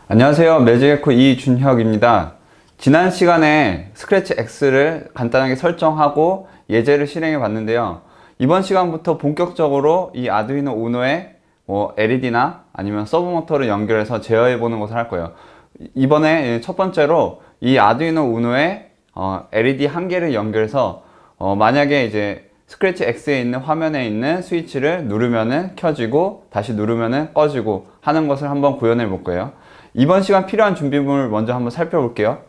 안녕하세요. 매직에코 이준혁입니다. 지난 시간에 스크래치 X를 간단하게 설정하고 예제를 실행해 봤는데요. 이번 시간부터 본격적으로 이 아두이노 우노에 LED나 아니면 서브모터를 연결해서 제어해 보는 것을 할 거예요. 이번에 첫 번째로 이 아두이노 우노에 LED 한 개를 연결해서 만약에 이제 스크래치 X에 있는 화면에 있는 스위치를 누르면은 켜지고 다시 누르면은 꺼지고 하는 것을 한번 구현해 볼 거예요. 이번 시간 필요한 준비물을 먼저 한번 살펴볼게요.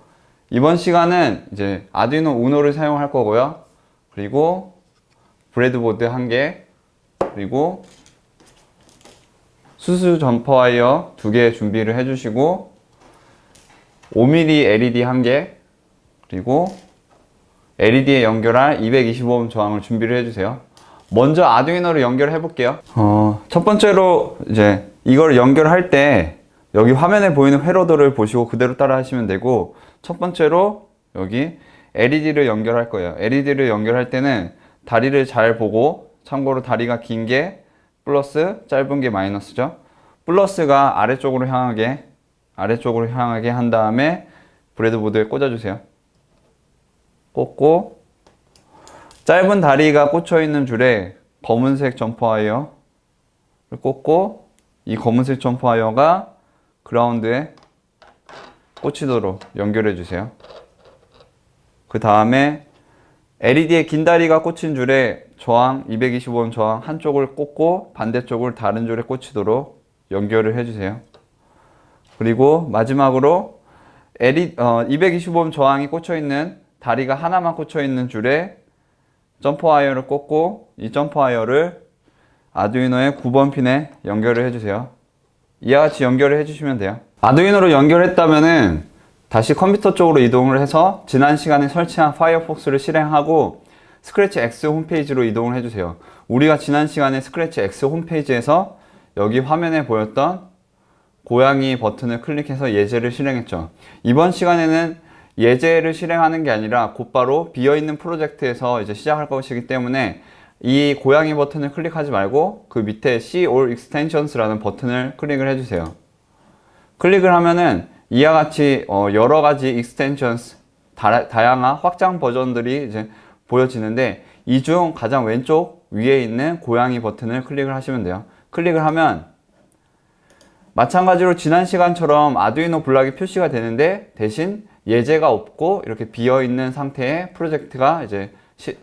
이번 시간은 이제 아두이노 우노를 사용할 거고요. 그리고 브레드보드 한 개, 그리고 수수 점퍼 와이어 2개 준비를 해주시고 5mm LED 한 개, 그리고 LED에 연결할 225옴 저항을 준비를 해주세요. 먼저 아두이노를 연결해 볼게요. 첫 번째로 이제 이걸 연결할 때 여기 화면에 보이는 회로도를 보시고 그대로 따라 하시면 되고, 첫 번째로 여기 LED를 연결할 거예요. LED를 연결할 때는 다리를 잘 보고, 참고로 다리가 긴 게 플러스, 짧은 게 마이너스죠. 플러스가 아래쪽으로 향하게 한 다음에 브레드보드에 꽂아주세요. 꽂고, 짧은 다리가 꽂혀 있는 줄에 검은색 점퍼 와이어를 꽂고, 이 검은색 점퍼 와이어가 그라운드에 꽂히도록 연결해 주세요. 그 다음에 LED의 긴 다리가 꽂힌 줄에 저항 225옴 저항 한쪽을 꽂고 반대쪽을 다른 줄에 꽂히도록 연결을 해 주세요. 그리고 마지막으로 225옴 저항이 꽂혀 있는 다리가 하나만 꽂혀 있는 줄에 점퍼 와이어를 꽂고, 이 점퍼 와이어를 아두이노의 9번 핀에 연결을 해 주세요. 이와 같이 연결을 해주시면 돼요. 아두이노로 연결했다면은 다시 컴퓨터 쪽으로 이동을 해서 지난 시간에 설치한 파이어폭스를 실행하고 스크래치 X 홈페이지로 이동을 해주세요. 우리가 지난 시간에 스크래치 X 홈페이지에서 여기 화면에 보였던 고양이 버튼을 클릭해서 예제를 실행했죠. 이번 시간에는 예제를 실행하는 게 아니라 곧바로 비어있는 프로젝트에서 이제 시작할 것이기 때문에 이 고양이 버튼을 클릭하지 말고 그 밑에 See All Extensions라는 버튼을 클릭을 해주세요. 클릭을 하면은 이와 같이 여러 가지 extensions, 다양한 확장 버전들이 이제 보여지는데, 이 중 가장 왼쪽 위에 있는 고양이 버튼을 클릭을 하시면 돼요. 클릭을 하면 마찬가지로 지난 시간처럼 아두이노 블락이 표시가 되는데, 대신 예제가 없고 이렇게 비어 있는 상태의 프로젝트가 이제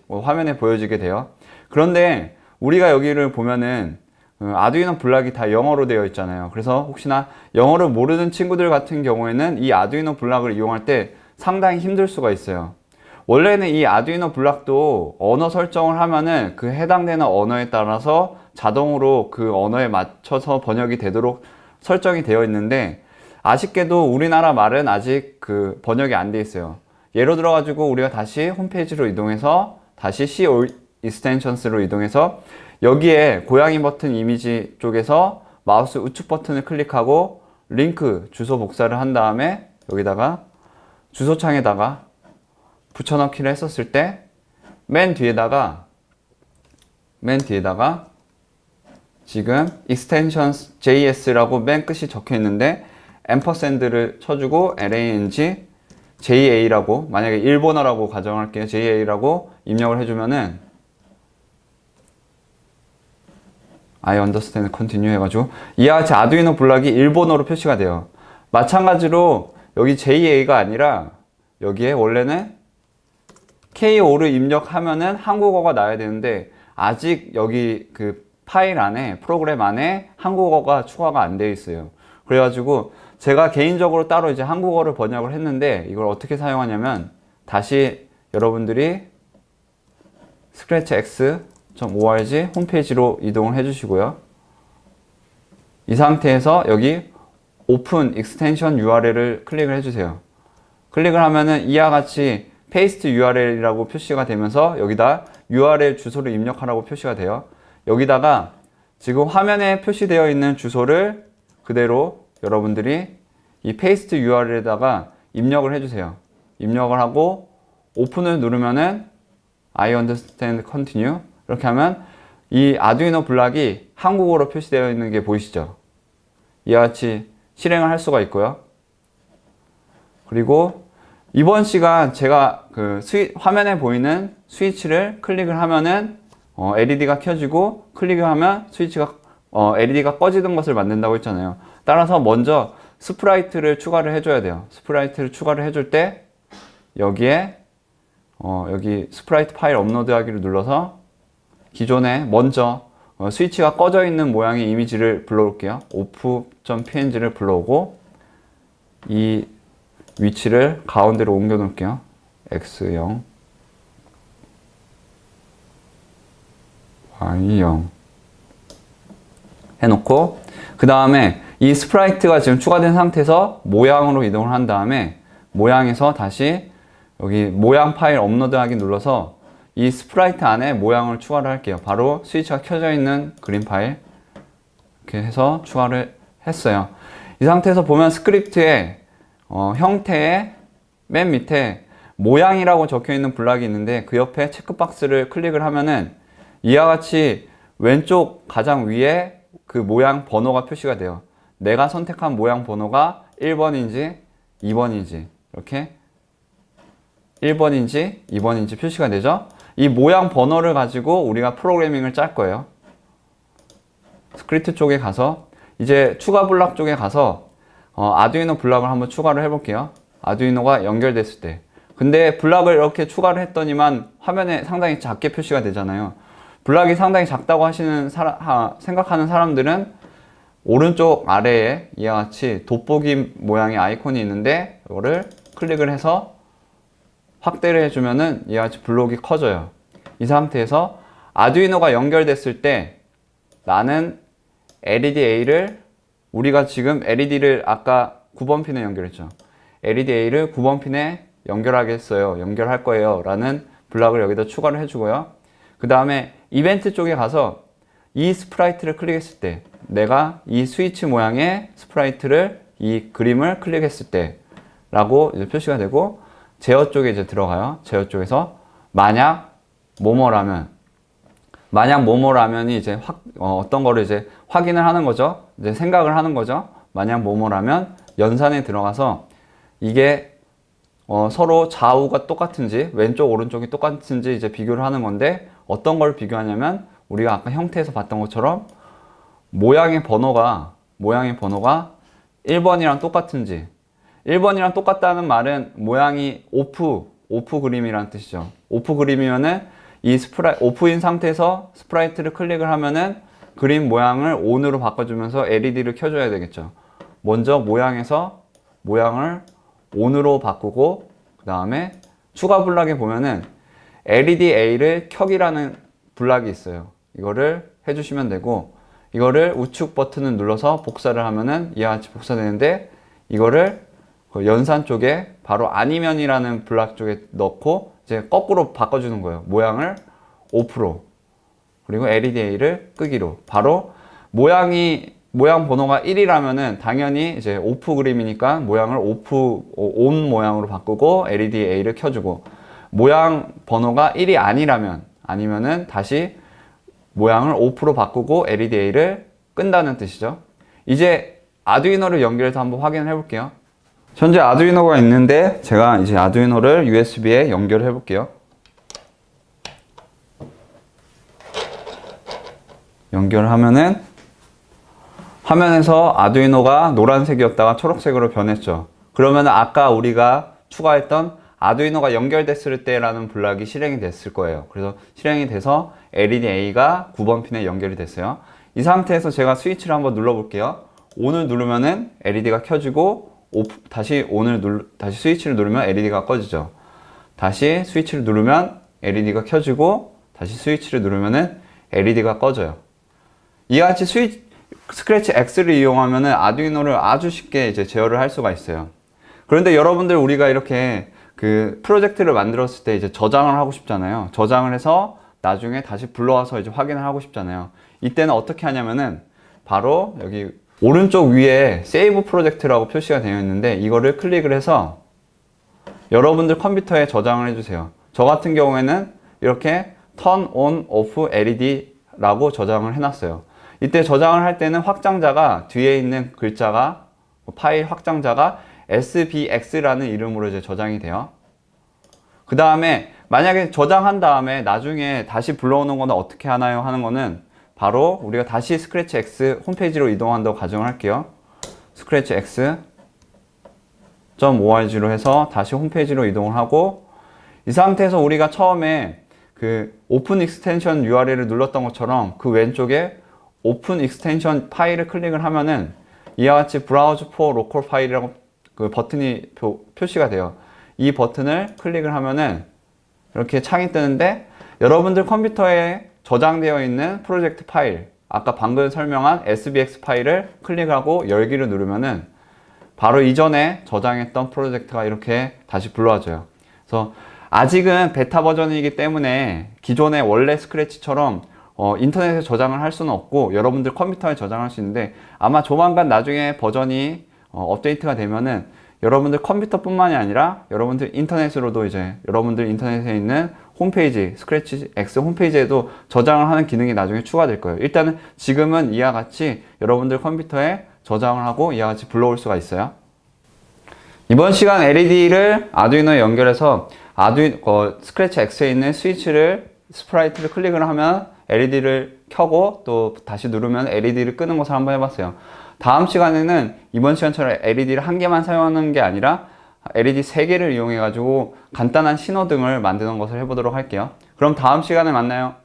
화면에 보여지게 돼요. 그런데 우리가 여기를 보면은 아두이노 블락이 다 영어로 되어 있잖아요. 그래서 혹시나 영어를 모르는 친구들 같은 경우에는 이 아두이노 블락을 이용할 때 상당히 힘들 수가 있어요. 원래는 이 아두이노 블락도 언어 설정을 하면은 그 해당되는 언어에 따라서 자동으로 그 언어에 맞춰서 번역이 되도록 설정이 되어 있는데, 아쉽게도 우리나라 말은 아직 그 번역이 안 돼 있어요. 예로 들어 가지고 우리가 다시 홈페이지로 이동해서 다시 See All Extensions로 이동해서 여기에 고양이 버튼 이미지 쪽에서 마우스 우측 버튼을 클릭하고 링크 주소 복사를 한 다음에 여기다가 주소창에다가 붙여넣기를 했었을 때 맨 뒤에다가 지금 extensions JS라고 맨 끝이 적혀 있는데 앰퍼샌드를 쳐주고 lang JA라고, 만약에 일본어라고 가정할게요. JA라고 입력을 해주면은 I understand continue 해가지고 이와 같이 아두이노 블락이 일본어로 표시가 돼요. 마찬가지로 여기 JA가 아니라 여기에 원래는 K5를 입력하면은 한국어가 나와야 되는데, 아직 여기 그 파일 안에, 프로그램 안에 한국어가 추가가 안 되어 있어요. 그래가지고 제가 개인적으로 따로 이제 한국어를 번역을 했는데, 이걸 어떻게 사용하냐면 다시 여러분들이 scratchx.org 홈페이지로 이동을 해주시고요. 이 상태에서 여기 Open Extension URL을 클릭을 해주세요. 클릭을 하면은 이와 같이 Paste URL이라고 표시가 되면서 여기다 URL 주소를 입력하라고 표시가 돼요. 여기다가 지금 화면에 표시되어 있는 주소를 그대로 여러분들이 이 Paste URL에다가 입력을 해주세요. 입력을 하고 오픈을 누르면은 I understand continue 이렇게 하면 이 아두이노 블락이 한국어로 표시되어 있는 게 보이시죠? 이와 같이 실행을 할 수가 있고요. 그리고 이번 시간 제가 그 화면에 보이는 스위치를 클릭을 하면은 LED가 켜지고 클릭을 하면 스위치가 LED가 꺼지는 것을 만든다고 했잖아요. 따라서 먼저 스프라이트를 추가를 해줘야 돼요. 스프라이트를 추가를 해줄 때 여기에 여기 스프라이트 파일 업로드하기를 눌러서 기존에 먼저 스위치가 꺼져 있는 모양의 이미지를 불러올게요. off.png를 불러오고 이 위치를 가운데로 옮겨 놓을게요. x0 y0 해놓고 그 다음에 이 스프라이트가 지금 추가된 상태에서 모양으로 이동을 한 다음에 모양에서 다시 여기 모양 파일 업로드하기 눌러서 이 스프라이트 안에 모양을 추가를 할게요. 바로 스위치가 켜져 있는 그림 파일 이렇게 해서 추가를 했어요. 이 상태에서 보면 스크립트의 형태의 맨 밑에 모양이라고 적혀 있는 블락이 있는데 그 옆에 체크박스를 클릭을 하면은 이와 같이 왼쪽 가장 위에 그 모양 번호가 표시가 돼요. 내가 선택한 모양 번호가 1번인지 2번인지 이렇게 1번인지 2번인지 표시가 되죠. 이 모양 번호를 가지고 우리가 프로그래밍을 짤 거예요. 스크립트 쪽에 가서 이제 추가 블락 쪽에 가서 아두이노 블락을 한번 추가를 해볼게요. 아두이노가 연결됐을 때 근데 블락을 이렇게 추가를 했더니만 화면에 상당히 작게 표시가 되잖아요. 블락이 상당히 작다고 생각하는 사람들은 오른쪽 아래에 이와 같이 돋보기 모양의 아이콘이 있는데 이거를 클릭을 해서 확대를 해주면은 이와 같이 블록이 커져요. 이 상태에서 아두이노가 연결됐을 때 나는 LED-A를 우리가 지금 LED를 아까 9번 핀에 연결했죠. LED-A를 9번 핀에 연결하겠어요. 연결할 거예요. 라는 블락을 여기다 추가를 해주고요. 그 다음에 이벤트 쪽에 가서 이 스프라이트를 클릭했을 때 내가 이 스위치 모양의 스프라이트를 이 그림을 클릭했을 때 라고 이제 표시가 되고 제어 쪽에 이제 들어가요. 제어 쪽에서 만약 뭐뭐라면이 이제 어떤 거를 이제 확인을 하는 거죠. 이제 생각을 하는 거죠. 만약 뭐뭐라면 연산에 들어가서 이게 서로 좌우가 똑같은지 왼쪽 오른쪽이 똑같은지 이제 비교를 하는 건데 어떤 걸 비교하냐면 우리가 아까 형태에서 봤던 것처럼 모양의 번호가 1번이랑 똑같은지 1번이랑 똑같다는 말은 모양이 오프 그림이라는 뜻이죠. 오프 그림이면은 이 오프인 상태에서 스프라이트를 클릭을 하면은 그림 모양을 ON으로 바꿔주면서 LED를 켜줘야 되겠죠. 먼저 모양에서 모양을 ON으로 바꾸고 그 다음에 추가 블락에 보면은 LED-A를 켜기라는 블락이 있어요. 이거를 해주시면 되고 이거를 우측 버튼을 눌러서 복사를 하면은 이와 같이 복사되는데 이거를 연산 쪽에 바로 아니면이라는 블락 쪽에 넣고 이제 거꾸로 바꿔주는 거예요. 모양을 오프로 그리고 LED-A를 끄기로 바로 모양 번호가 1이라면은 당연히 이제 오프 그림이니까 모양을 온 모양으로 바꾸고 LED-A를 켜주고 모양 번호가 1이 아니면은 다시 모양을 오프로 바꾸고 LED-A를 끈다는 뜻이죠. 이제 아두이노를 연결해서 한번 확인을 해볼게요. 현재 아두이노가 있는데 제가 이제 아두이노를 USB에 연결을 해볼게요. 연결을 하면은 화면에서 아두이노가 노란색이었다가 초록색으로 변했죠. 그러면 아까 우리가 추가했던 아두이노가 연결됐을 때라는 블락이 실행이 됐을 거예요. 그래서 실행이 돼서 LED-A가 9번 핀에 연결이 됐어요. 이 상태에서 제가 스위치를 한번 눌러볼게요. ON을 누르면은 LED가 켜지고 다시 스위치를 누르면 LED가 꺼지죠. 다시 스위치를 누르면 LED가 켜지고 다시 스위치를 누르면은 LED가 꺼져요. 이와 같이 스크래치 X를 이용하면은 아두이노를 아주 쉽게 이제 제어를 할 수가 있어요. 그런데 여러분들 우리가 이렇게 그 프로젝트를 만들었을 때 이제 저장을 하고 싶잖아요. 저장을 해서 나중에 다시 불러와서 이제 확인을 하고 싶잖아요. 이때는 어떻게 하냐면은 바로 여기 오른쪽 위에 세이브 프로젝트라고 표시가 되어 있는데 이거를 클릭을 해서 여러분들 컴퓨터에 저장을 해주세요. 저 같은 경우에는 이렇게 turn on off LED라고 저장을 해놨어요. 이때 저장을 할 때는 확장자가 뒤에 있는 글자가 파일 확장자가 SBX라는 이름으로 이제 저장이 돼요. 그 다음에 만약에 저장한 다음에 나중에 다시 불러오는 거는 어떻게 하나요? 하는 거는 바로 우리가 다시 스크래치 X 홈페이지로 이동한다고 가정을 할게요. 스크래치 X.org로 해서 다시 홈페이지로 이동을 하고, 이 상태에서 우리가 처음에 그 오픈 익스텐션 URL을 눌렀던 것처럼 그 왼쪽에 오픈 익스텐션 파일을 클릭을 하면은 이와 같이 브라우즈 포 로컬 파일이라고 그 버튼이 표시가 돼요. 이 버튼을 클릭을 하면은 이렇게 창이 뜨는데, 여러분들 컴퓨터에 저장되어 있는 프로젝트 파일, 아까 방금 설명한 SBX 파일을 클릭하고 열기를 누르면은 바로 이전에 저장했던 프로젝트가 이렇게 다시 불러와줘요. 그래서 아직은 베타 버전이기 때문에 기존의 원래 스크래치처럼 인터넷에 저장을 할 수는 없고 여러분들 컴퓨터에 저장할 수 있는데, 아마 조만간 나중에 버전이 업데이트가 되면은 여러분들 컴퓨터뿐만이 아니라 여러분들 인터넷으로도 이제 여러분들 인터넷에 있는 홈페이지, 스크래치 X 홈페이지에도 저장을 하는 기능이 나중에 추가될 거예요. 일단은 지금은 이와 같이 여러분들 컴퓨터에 저장을 하고 이와 같이 불러올 수가 있어요. 이번 시간 LED를 아두이노에 연결해서 스크래치 X에 있는 스프라이트를 클릭을 하면 LED를 켜고 또 다시 누르면 LED를 끄는 것을 한번 해봤어요. 다음 시간에는 이번 시간처럼 LED를 한 개만 사용하는 게 아니라 LED 3개를 이용해 가지고 간단한 신호등을 만드는 것을 해보도록 할게요. 그럼 다음 시간에 만나요.